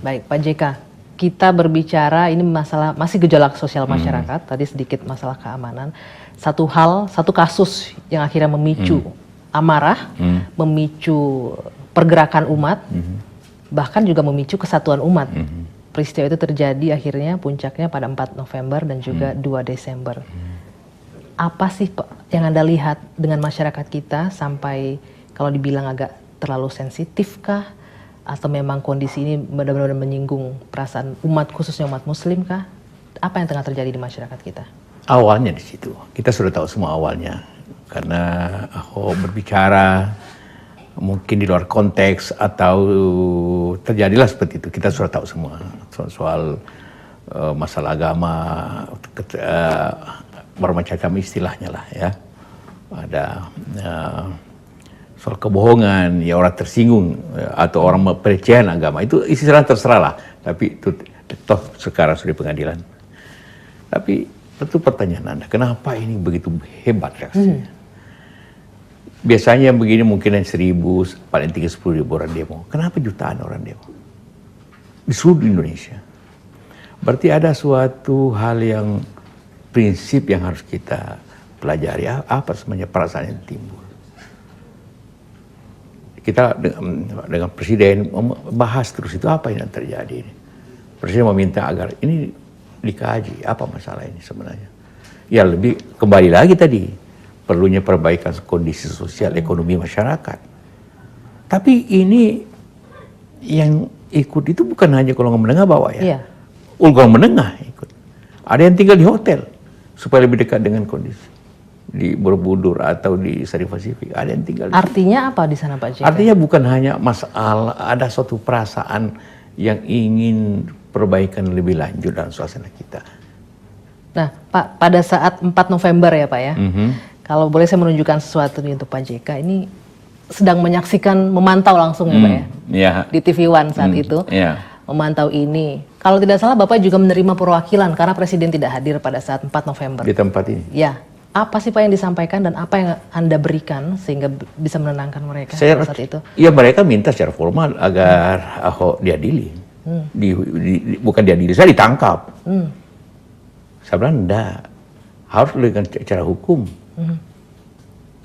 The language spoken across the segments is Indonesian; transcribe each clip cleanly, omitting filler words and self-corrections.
Baik, Pak JK, kita berbicara ini masalah masih gejolak sosial masyarakat, tadi sedikit masalah keamanan. Satu kasus yang akhirnya memicu amarah, memicu pergerakan umat, bahkan juga memicu kesatuan umat. Peristiwa itu terjadi akhirnya puncaknya pada 4 November dan juga 2 Desember. Apa sih Pak yang Anda lihat dengan masyarakat kita sampai kalau dibilang agak terlalu sensitif kah? Atau memang kondisi ini benar-benar menyinggung perasaan umat, khususnya umat muslim kah? Apa yang tengah terjadi di masyarakat kita? Awalnya di situ, kita sudah tahu semua awalnya. Karena Ahok berbicara mungkin di luar konteks atau terjadilah seperti itu. Kita sudah tahu semua soal masalah agama, bermacam istilahnya lah ya. Ada soal kebohongan, ya orang tersinggung atau orang pelecehan agama itu istilah terserah lah. Tapi itu toh sekarang sudah di pengadilan. Tapi tentu pertanyaan Anda, kenapa ini begitu hebat reaksinya? Biasanya begini mungkin 1.000, paling tinggi 10.000 orang demo. Kenapa jutaan orang demo? Di seluruh Indonesia. Berarti ada suatu hal yang prinsip yang harus kita pelajari. Apa sebenarnya perasaan yang timbul? Kita dengan Presiden bahas terus itu apa yang terjadi. Presiden meminta agar ini dikaji apa masalah ini sebenarnya. Ya lebih kembali lagi tadi perlunya perbaikan kondisi sosial ekonomi masyarakat. Tapi ini yang ikut itu bukan hanya golongan menengah bawah ya. Iya. Golongan menengah ikut. Ada yang tinggal di hotel supaya lebih dekat dengan kondisi. Di Borobudur atau di Sari Pasifik ada yang tinggal. Artinya apa di sana Pak JK? Artinya bukan hanya masalah, ada suatu perasaan yang ingin perbaikan lebih lanjut dalam suasana kita. Nah Pak, pada saat 4 November ya Pak ya, kalau boleh saya menunjukkan sesuatu nih untuk Pak JK, ini sedang menyaksikan, memantau langsung ya Pak ya, di TV One saat itu, memantau ini. Kalau tidak salah Bapak juga menerima perwakilan karena Presiden tidak hadir pada saat 4 November. Di tempat ini? Ya. Apa sih Pak yang disampaikan dan apa yang Anda berikan sehingga bisa menenangkan mereka pada saat itu? Ya mereka minta secara formal agar Ahok diadili. Bukan diadili, saya ditangkap. Saya bilang enggak, harus dengan cara hukum.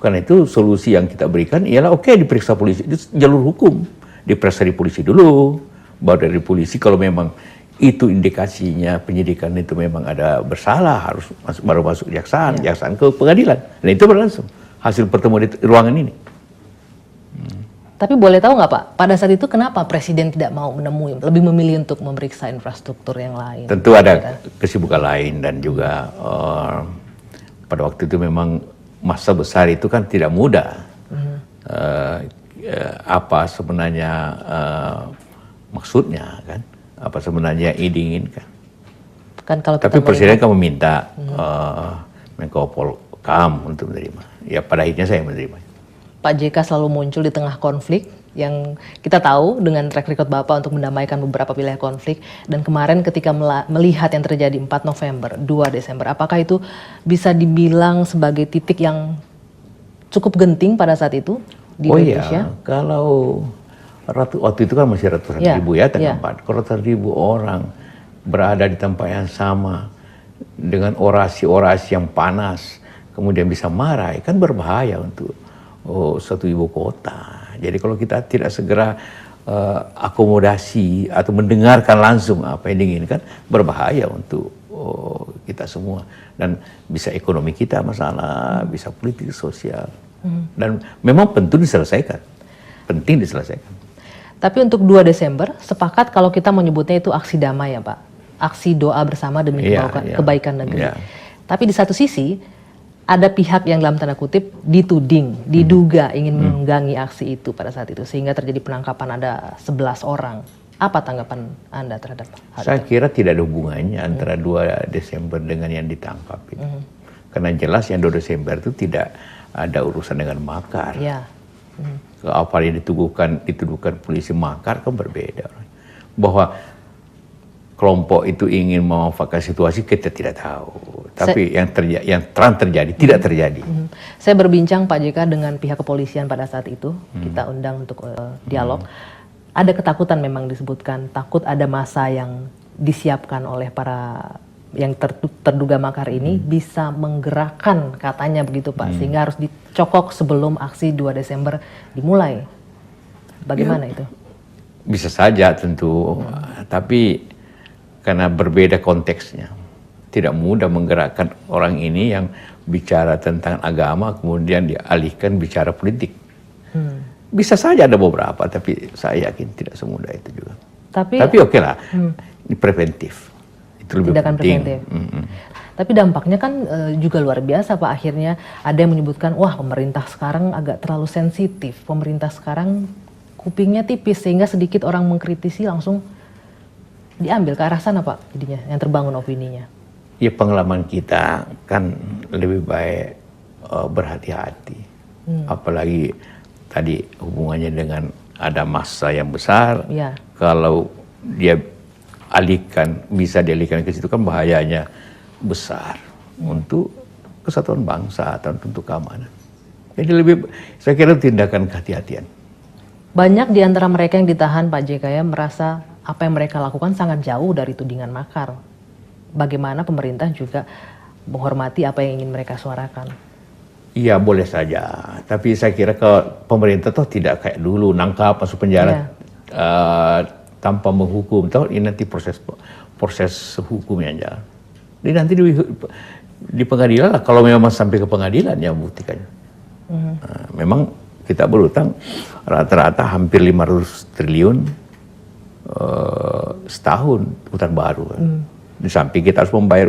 Karena itu solusi yang kita berikan ialah oke, diperiksa polisi, itu jalur hukum. Diperiksa di polisi dulu, baru dari polisi kalau memang itu indikasinya penyidikan itu memang ada bersalah, harus baru masuk kejaksaan, kejaksaan ke pengadilan. Dan itu berlangsung hasil pertemuan di ruangan ini. Tapi boleh tahu nggak Pak, pada saat itu kenapa Presiden tidak mau menemui, lebih memilih untuk memeriksa infrastruktur yang lain? Tentu ada kesibukan lain dan juga pada waktu itu memang masa besar itu kan tidak mudah. Apa sebenarnya maksudnya kan? Apa sebenarnya yang diinginkan. Kan kalau tapi Presiden kan meminta Menko Polhukam untuk menerima. Ya pada akhirnya saya menerima. Pak JK selalu muncul di tengah konflik yang kita tahu dengan track record Bapak untuk mendamaikan beberapa wilayah konflik. Dan kemarin ketika melihat yang terjadi 4 November, 2 Desember, apakah itu bisa dibilang sebagai titik yang cukup genting pada saat itu di Indonesia? Iya, kalau waktu itu kan masih ratusan ribu ya tempat. Kalau ratusan ribu orang berada di tempat yang sama dengan orasi-orasi yang panas, kemudian bisa marah, kan berbahaya untuk satu ibu kota. Jadi kalau kita tidak segera akomodasi atau mendengarkan langsung apa yang diinginkan, berbahaya untuk kita semua. Dan bisa ekonomi kita masalah, bisa politik, sosial. Dan memang penting diselesaikan. Penting diselesaikan. Tapi untuk 2 Desember, sepakat kalau kita menyebutnya itu aksi damai ya Pak. Aksi doa bersama demi kebaikan negeri. Tapi di satu sisi, ada pihak yang dalam tanda kutip dituding, diduga ingin menunggangi aksi itu pada saat itu. Sehingga terjadi penangkapan ada 11 orang. Apa tanggapan Anda terhadap hal itu? Saya kira tidak ada hubungannya antara 2 Desember dengan yang ditangkap itu. Karena jelas yang 2 Desember itu tidak ada urusan dengan makar. Apa yang dituduhkan polisi makar kan berbeda. Bahwa kelompok itu ingin memanfaatkan situasi kita tidak tahu. Tapi yang terang terjadi tidak terjadi. Saya berbincang Pak JK dengan pihak kepolisian pada saat itu. Kita undang untuk dialog. Ada ketakutan memang disebutkan, takut ada masa yang disiapkan oleh para yang terduga makar ini bisa menggerakkan, katanya begitu Pak, sehingga harus dicokok sebelum aksi 2 Desember dimulai. Bagaimana itu? Bisa saja tentu, tapi karena berbeda konteksnya. Tidak mudah menggerakkan orang ini yang bicara tentang agama kemudian dialihkan bicara politik. Bisa saja ada beberapa, tapi saya yakin tidak semudah itu juga. Tapi oke lah, ini preventif. Itu lebih tindakan penting. preventif. Tapi dampaknya kan juga luar biasa Pak. Akhirnya ada yang menyebutkan, wah pemerintah sekarang agak terlalu sensitif. Pemerintah sekarang kupingnya tipis sehingga sedikit orang mengkritisi langsung diambil ke arah sana Pak, jadinya yang terbangun opininya. Ya pengalaman kita kan lebih baik berhati-hati. Apalagi tadi hubungannya dengan ada massa yang besar. Ya. Kalau dia bisa dialihkan ke situ kan bahayanya besar untuk kesatuan bangsa atau untuk keamanan. Jadi saya kira tindakan kehati-hatian. Banyak di antara mereka yang ditahan Pak JK ya merasa apa yang mereka lakukan sangat jauh dari tudingan makar. Bagaimana pemerintah juga menghormati apa yang ingin mereka suarakan. Iya boleh saja, tapi saya kira pemerintah toh tidak kayak dulu nangkap masuk penjara tanpa menghukum. Toh ini nanti proses hukumnya aja. Ini nanti di pengadilan lah, kalau memang sampai ke pengadilan yang membuktikannya. Memang kita berutang rata-rata hampir 500 triliun setahun utang baru. Di samping kita harus membayar